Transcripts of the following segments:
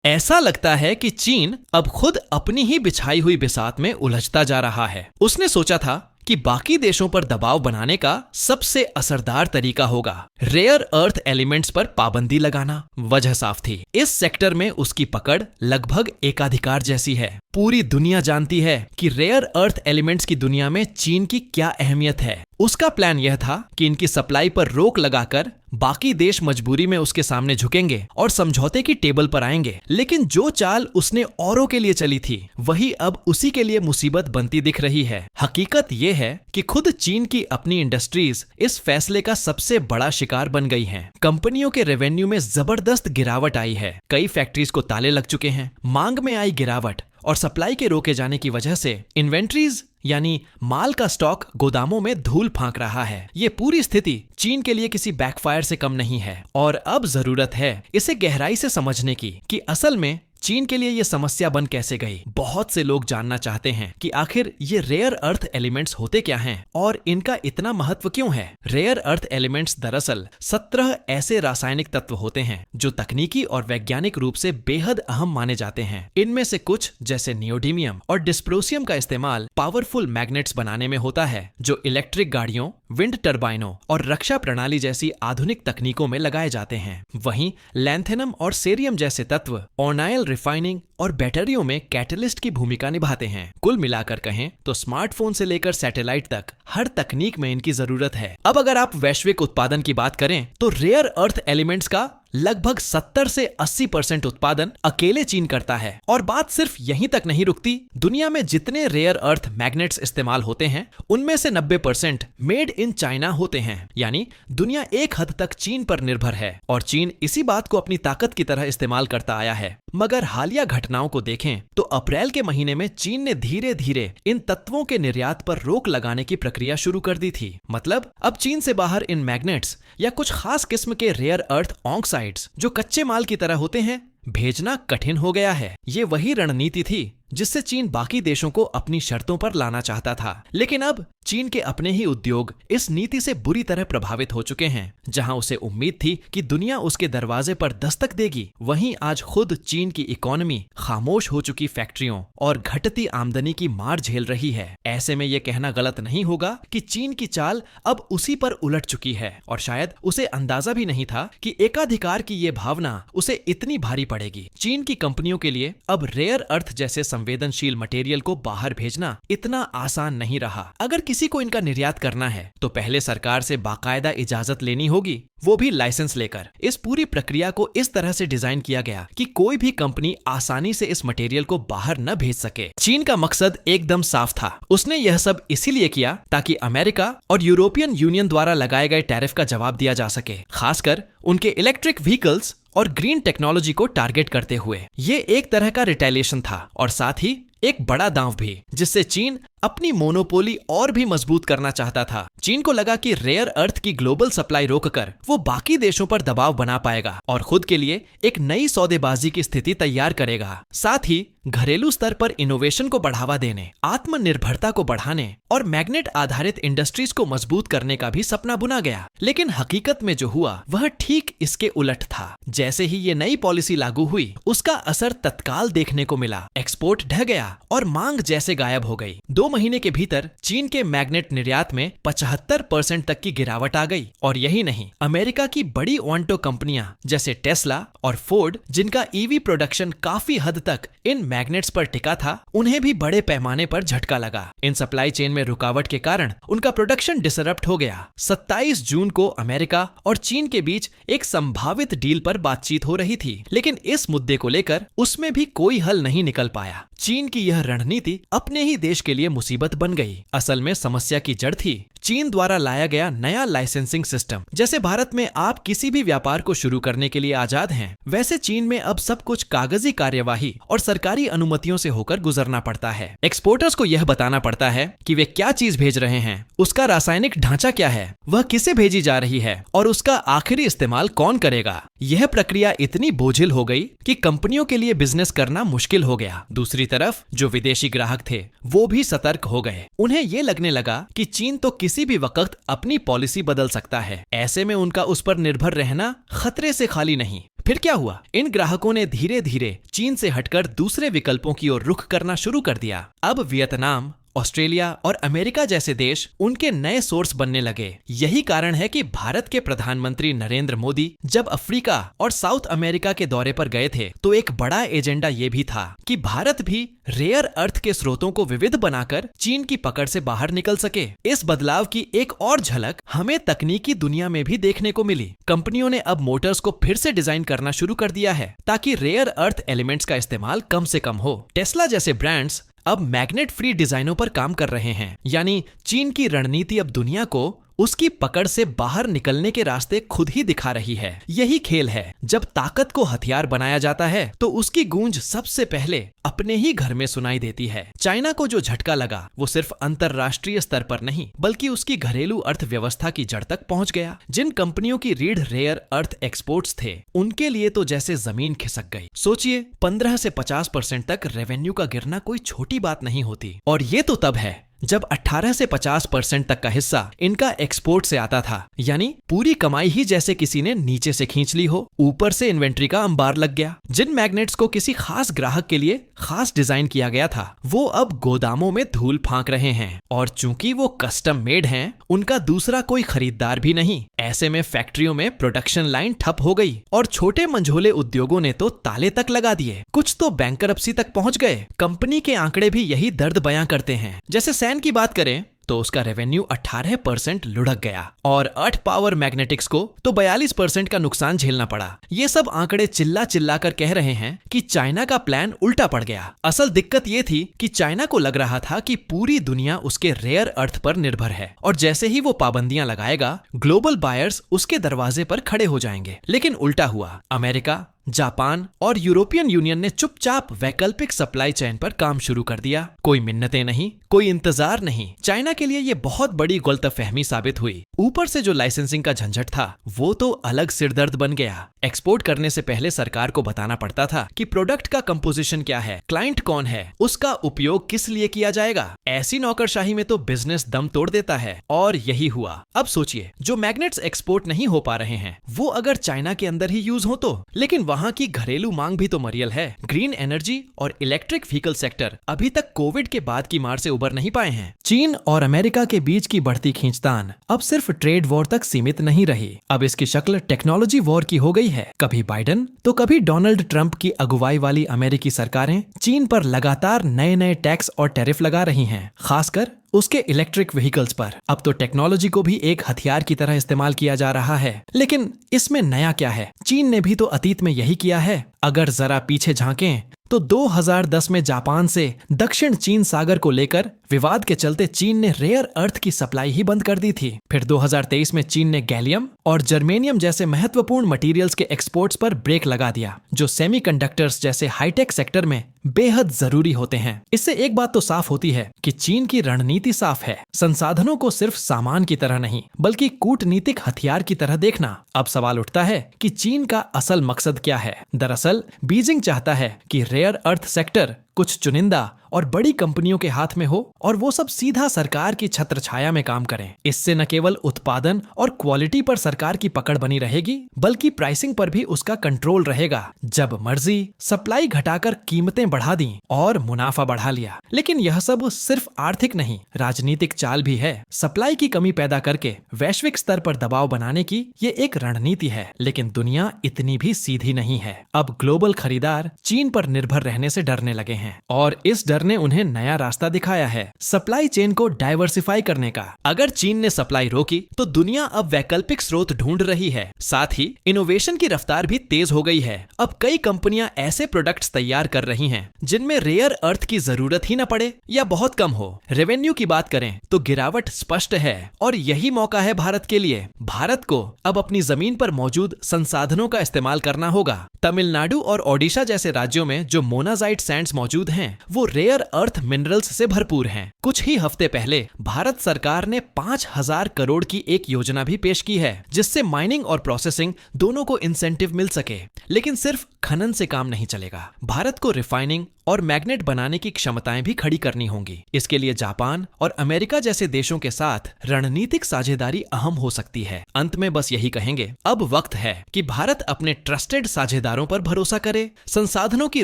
ऐसा लगता है कि चीन अब खुद अपनी ही बिछाई हुई बिसात में उलझता जा रहा है। उसने सोचा था कि बाकी देशों पर दबाव बनाने का सबसे असरदार तरीका होगा रेयर अर्थ एलिमेंट्स पर पाबंदी लगाना। वजह साफ थी, इस सेक्टर में उसकी पकड़ लगभग एकाधिकार जैसी है। पूरी दुनिया जानती है कि रेयर अर्थ एलिमेंट्स की दुनिया में चीन की क्या अहमियत है। उसका प्लान यह था कि इनकी सप्लाई पर रोक लगाकर बाकी देश मजबूरी में उसके सामने झुकेंगे और समझौते की टेबल पर आएंगे। लेकिन जो चाल उसने औरों के लिए चली थी, वही अब उसी के लिए मुसीबत बनती दिख रही है। हकीकत ये है कि खुद चीन की अपनी इंडस्ट्रीज इस फैसले का सबसे बड़ा शिकार बन गई हैं। कंपनियों के रेवेन्यू में जबरदस्त गिरावट आई है। कई फैक्ट्रीज को ताले लग चुके हैं। मांग में आई गिरावट और सप्लाई के रोके जाने की वजह से इन्वेंट्रीज यानी माल का स्टॉक गोदामों में धूल फांक रहा है। ये पूरी स्थिति चीन के लिए किसी बैकफायर से कम नहीं है और अब जरूरत है इसे गहराई से समझने की कि असल में चीन के लिए ये समस्या बन कैसे गई। बहुत से लोग जानना चाहते हैं कि आखिर ये रेयर अर्थ एलिमेंट्स होते क्या हैं और इनका इतना महत्व क्यों है। रेयर अर्थ एलिमेंट्स दरअसल 17 ऐसे रासायनिक तत्व होते हैं जो तकनीकी और वैज्ञानिक रूप से बेहद अहम माने जाते हैं। इनमें से कुछ जैसे नियोडीमियम और डिस्प्रोसियम का इस्तेमाल पावरफुल मैग्नेट्स बनाने में होता है, जो इलेक्ट्रिक गाड़ियों, विंड टर्बाइनों और रक्षा प्रणाली जैसी आधुनिक तकनीकों में लगाए जाते हैं। वहीं लैंथेनम और सेरियम जैसे तत्व ऑनाइल रिफाइनिंग और बैटरियों में कैटलिस्ट की भूमिका निभाते हैं। कुल मिलाकर कहें तो स्मार्टफोन से लेकर सैटेलाइट तक हर तकनीक में इनकी जरूरत है। अब अगर आप वैश्विक उत्पादन की बात करें तो रेयर अर्थ एलिमेंट्स का लगभग 70 से 80% उत्पादन अकेले चीन करता है। और बात सिर्फ यहीं तक नहीं रुकती। दुनिया में जितने रेयर अर्थ मैग्नेट्स इस्तेमाल होते हैं उनमें से 90% मेड इन चाइना होते हैं। यानी दुनिया एक हद तक चीन पर निर्भर है और चीन इसी बात को अपनी ताकत की तरह इस्तेमाल करता आया है। मगर हालिया घटनाओं को देखें तो अप्रैल के महीने में चीन ने धीरे धीरे इन तत्वों के निर्यात पर रोक लगाने की प्रक्रिया शुरू कर दी थी। मतलब अब चीन से बाहर इन मैग्नेट्स या कुछ खास किस्म के रेयर अर्थ ऑक्साइड्स जो कच्चे माल की तरह होते हैं भेजना कठिन हो गया है। ये वही रणनीति थी जिससे चीन बाकी देशों को अपनी शर्तों पर लाना चाहता था। लेकिन अब चीन के अपने ही उद्योग इस नीति से बुरी तरह प्रभावित हो चुके हैं। जहां उसे उम्मीद थी कि दुनिया उसके दरवाजे पर दस्तक देगी, वहीं आज खुद चीन की इकोनॉमी खामोश हो चुकी फैक्ट्रियों और घटती आमदनी की मार झेल रही है। ऐसे में यह कहना गलत नहीं होगा कि चीन की चाल अब उसी पर उलट चुकी है और शायद उसे अंदाजा भी नहीं था कि एकाधिकार की ये भावना उसे इतनी भारी पड़ेगी। चीन की कंपनियों के लिए अब रेयर अर्थ जैसे संवेदनशील मटेरियल को बाहर भेजना इतना आसान नहीं रहा। अगर किसी को इनका निर्यात करना है तो पहले सरकार से बाकायदा इजाजत लेनी होगी, वो भी लाइसेंस लेकर। इस पूरी प्रक्रिया को इस तरह से डिजाइन किया गया कि कोई भी कंपनी आसानी से इस मटेरियल को बाहर न भेज सके। चीन का मकसद एकदम साफ था। उसने यह सब इसीलिए किया ताकि अमेरिका और यूरोपियन यूनियन द्वारा लगाए गए टैरिफ का जवाब दिया जा सके, खासकर उनके इलेक्ट्रिक व्हीकल्स और ग्रीन टेक्नोलॉजी को टारगेट करते हुए। ये एक तरह का रिटेलिएशन था और साथ ही एक बड़ा दांव भी, जिससे चीन अपनी मोनोपोली और भी मजबूत करना चाहता था। चीन को लगा कि रेयर अर्थ की ग्लोबल सप्लाई रोककर वो बाकी देशों पर दबाव बना पाएगा और खुद के लिए एक नई सौदेबाजी की स्थिति तैयार करेगा। साथ ही घरेलू स्तर पर इनोवेशन को बढ़ावा देने, आत्मनिर्भरता को बढ़ाने और मैग्नेट आधारित इंडस्ट्रीज को मजबूत करने का भी सपना बुना गया। लेकिन हकीकत में जो हुआ वह ठीक इसके उलट था। जैसे ही ये नई पॉलिसी लागू हुई, उसका असर तत्काल देखने को मिला। एक्सपोर्ट ढह गया और मांग जैसे गायब हो गई। 2 महीने के भीतर चीन के मैग्नेट निर्यात में 75% तक की गिरावट आ गई। और यही नहीं, अमेरिका की बड़ी ऑटो कंपनियां जैसे टेस्ला और फोर्ड, जिनका ईवी प्रोडक्शन काफी हद तक इन मैग्नेट्स पर टिका था, उन्हें भी बड़े पैमाने पर झटका लगा। इन सप्लाई चेन में रुकावट के कारण उनका प्रोडक्शन डिसरप्ट हो गया। 27 जून को अमेरिका और चीन के बीच एक संभावित डील पर बातचीत हो रही थी, लेकिन इस मुद्दे को लेकर उसमें भी कोई हल नहीं निकल पाया। चीन की यह रणनीति अपने ही देश के लिए मुसीबत बन गई। असल में समस्या की जड़ थी चीन द्वारा लाया गया नया लाइसेंसिंग सिस्टम। जैसे भारत में आप किसी भी व्यापार को शुरू करने के लिए आजाद हैं, वैसे चीन में अब सब कुछ कागजी कार्यवाही और सरकारी अनुमतियों से होकर गुजरना पड़ता है। एक्सपोर्टर्स को यह बताना पड़ता है कि वे क्या चीज भेज रहे हैं, उसका रासायनिक ढांचा क्या है, वह किसे भेजी जा रही है और उसका आखिरी इस्तेमाल कौन करेगा। यह प्रक्रिया इतनी बोझिल हो गई कि कंपनियों के लिए बिजनेस करना मुश्किल हो गया। दूसरी तरफ जो विदेशी ग्राहक थे वो भी सतर्क हो गए। उन्हें ये लगने लगा कि चीन तो किसी भी वक्त अपनी पॉलिसी बदल सकता है। ऐसे में उनका उस पर निर्भर रहना खतरे से खाली नहीं। फिर क्या हुआ? इन ग्राहकों ने धीरे धीरे चीन से हटकर दूसरे विकल्पों की ओर रुख करना शुरू कर दिया। अब वियतनाम, ऑस्ट्रेलिया और अमेरिका जैसे देश उनके नए सोर्स बनने लगे। यही कारण है कि भारत के प्रधानमंत्री नरेंद्र मोदी जब अफ्रीका और साउथ अमेरिका के दौरे पर गए थे तो एक बड़ा एजेंडा ये भी था कि भारत भी रेयर अर्थ के स्रोतों को विविध बनाकर चीन की पकड़ से बाहर निकल सके। इस बदलाव की एक और झलक हमें तकनीकी दुनिया में भी देखने को मिली। कंपनियों ने अब मोटर्स को फिर से डिजाइन करना शुरू कर दिया है ताकि रेयर अर्थ एलिमेंट्स का इस्तेमाल कम से कम हो। टेस्ला जैसे ब्रांड्स अब मैग्नेट फ्री डिजाइनों पर काम कर रहे हैं, यानी चीन की रणनीति अब दुनिया को उसकी पकड़ से बाहर निकलने के रास्ते खुद ही दिखा रही है। यही खेल है, जब ताकत को हथियार बनाया जाता है तो उसकी गूंज सबसे पहले अपने ही घर में सुनाई देती है। चाइना को जो झटका लगा वो सिर्फ अंतरराष्ट्रीय स्तर पर नहीं बल्कि उसकी घरेलू अर्थव्यवस्था की जड़ तक पहुंच गया। जिन कंपनियों की रीढ़ रेयर अर्थ एक्सपोर्ट्स थे उनके लिए तो जैसे जमीन खिसक गई। सोचिए 15 से 50% तक रेवेन्यू का गिरना कोई छोटी बात नहीं होती। और ये तो तब है जब 18 से 50% तक का हिस्सा इनका एक्सपोर्ट से आता था, यानी पूरी कमाई ही जैसे किसी ने नीचे से खींच ली हो। ऊपर से इन्वेंट्री का अंबार लग गया। जिन मैग्नेट्स को किसी खास ग्राहक के लिए खास डिजाइन किया गया था वो अब गोदामों में धूल फांक रहे हैं, और चूंकि वो कस्टम मेड हैं, उनका दूसरा कोई खरीदार भी नहीं। ऐसे में फैक्ट्रियों में प्रोडक्शन लाइन ठप हो गई और छोटे मंझोले उद्योगों ने तो ताले तक लगा दिए। कुछ तो बैंकरप्सी तक पहुंच गए। कंपनी के आंकड़े भी यही दर्द बयां करते हैं। जैसे सैन की बात करें तो उसका रेवेन्यू 18% लुढ़क गया और अर्थ पावर मैग्नेटिक्स को तो 42% का नुकसान झेलना पड़ा। ये सब आंकड़े चिल्ला चिल्ला कर कह रहे हैं कि चाइना का प्लान उल्टा पड़ गया। असल दिक्कत ये थी कि चाइना को लग रहा था कि पूरी दुनिया उसके रेयर अर्थ पर निर्भर है और जैसे ही वो पाबंदियां लगाएगा ग्लोबल बायर्स उसके दरवाजे पर खड़े हो जाएंगे। लेकिन उल्टा हुआ। अमेरिका, जापान और यूरोपियन यूनियन ने चुपचाप वैकल्पिक सप्लाई चेन पर काम शुरू कर दिया। कोई मिन्नतें नहीं, कोई इंतजार नहीं। चाइना के लिए ये बहुत बड़ी गलतफहमी साबित हुई। ऊपर से जो लाइसेंसिंग का झंझट था वो तो अलग सिरदर्द बन गया। एक्सपोर्ट करने से पहले सरकार को बताना पड़ता था कि प्रोडक्ट का कंपोजिशन क्या है, क्लाइंट कौन है, उसका उपयोग किस लिए किया जाएगा। ऐसी नौकरशाही में तो बिजनेस दम तोड़ देता है और यही हुआ। अब सोचिए, जो मैग्नेट्स एक्सपोर्ट नहीं हो पा रहे हैं वो अगर चाइना के अंदर ही यूज हो तो, लेकिन वहां की घरेलू मांग भी तो मरियल है। ग्रीन एनर्जी और इलेक्ट्रिक व्हीकल सेक्टर अभी तक कोविड के बाद की मार से उबर नहीं पाए हैं। चीन और अमेरिका के बीच की बढ़ती खींचतान अब सिर्फ ट्रेड वॉर तक सीमित नहीं रही। अब इसकी शक्ल टेक्नोलॉजी वॉर की हो गई है। कभी बाइडेन तो कभी डोनाल्ड ट्रंप की अगुवाई वाली अमेरिकी सरकारें चीन पर लगातार नए नए टैक्स और टैरिफ लगा रही हैं, खासकर उसके इलेक्ट्रिक व्हीकल्स पर। अब तो टेक्नोलॉजी को भी एक हथियार की तरह इस्तेमाल किया जा रहा है। लेकिन इसमें नया क्या है? चीन ने भी तो अतीत में यही किया है। अगर जरा पीछे झांकें तो 2010 में जापान से दक्षिण चीन सागर को लेकर विवाद के चलते चीन ने रेयर अर्थ की सप्लाई ही बंद कर दी थी। फिर 2023 में चीन ने गैलियम और जर्मेनियम जैसे महत्वपूर्ण मटेरियल्स के एक्सपोर्ट्स पर ब्रेक लगा दिया, जो सेमीकंडक्टर्स जैसे हाईटेक सेक्टर में बेहद जरूरी होते हैं। इससे एक बात तो साफ होती है कि चीन की रणनीति साफ है, संसाधनों को सिर्फ सामान की तरह नहीं बल्कि कूटनीतिक हथियार की तरह देखना। अब सवाल उठता है कि चीन का असल मकसद क्या है? दरअसल बीजिंग चाहता है कि रेयर अर्थ सेक्टर कुछ चुनिंदा और बड़ी कंपनियों के हाथ में हो और वो सब सीधा सरकार की छत्रछाया में काम करें। इससे न केवल उत्पादन और क्वालिटी पर सरकार की पकड़ बनी रहेगी बल्कि प्राइसिंग पर भी उसका कंट्रोल रहेगा। जब मर्जी सप्लाई घटाकर कीमतें बढ़ा दी और मुनाफा बढ़ा लिया। लेकिन यह सब सिर्फ आर्थिक नहीं, राजनीतिक चाल भी है। सप्लाई की कमी पैदा करके वैश्विक स्तर पर दबाव बनाने की ये एक रणनीति है। लेकिन दुनिया इतनी भी सीधी नहीं है। अब ग्लोबल खरीदार चीन पर निर्भर रहने से डरने लगे हैं और इस डर ने उन्हें नया रास्ता दिखाया है, सप्लाई चेन को डाइवर्सिफाई करने का। अगर चीन ने सप्लाई रोकी तो दुनिया अब वैकल्पिक स्रोत ढूंढ रही है। साथ ही इनोवेशन की रफ्तार भी तेज हो गई है। अब कई कंपनियां ऐसे प्रोडक्ट्स तैयार कर रही हैं जिनमें रेयर अर्थ की जरूरत ही न पड़े या बहुत कम हो। रेवेन्यू की बात करें तो गिरावट स्पष्ट है और यही मौका है भारत के लिए। भारत को अब अपनी जमीन पर मौजूद संसाधनों का इस्तेमाल करना होगा। तमिलनाडु और ओडिशा जैसे राज्यों में जो मोनाजाइट सैंड्स मौजूद मौजूद हैं वो रेयर अर्थ मिनरल्स से भरपूर हैं। कुछ ही हफ्ते पहले भारत सरकार ने 5,000 करोड़ की एक योजना भी पेश की है जिससे माइनिंग और प्रोसेसिंग दोनों को इंसेंटिव मिल सके। लेकिन सिर्फ खनन से काम नहीं चलेगा, भारत को रिफाइनिंग और मैग्नेट बनाने की क्षमताएं भी खड़ी करनी होंगी। इसके लिए जापान और अमेरिका जैसे देशों के साथ रणनीतिक साझेदारी अहम हो सकती है। अंत में बस यही कहेंगे, अब वक्त है कि भारत अपने ट्रस्टेड साझेदारों पर भरोसा करे, संसाधनों की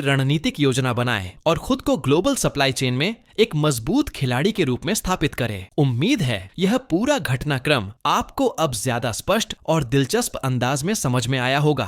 रणनीतिक योजना बनाए और खुद को ग्लोबल सप्लाई चेन में एक मजबूत खिलाड़ी के रूप में स्थापित करे। उम्मीद है यह पूरा घटनाक्रम आपको अब ज्यादा स्पष्ट और दिलचस्प अंदाज में समझ में आया होगा।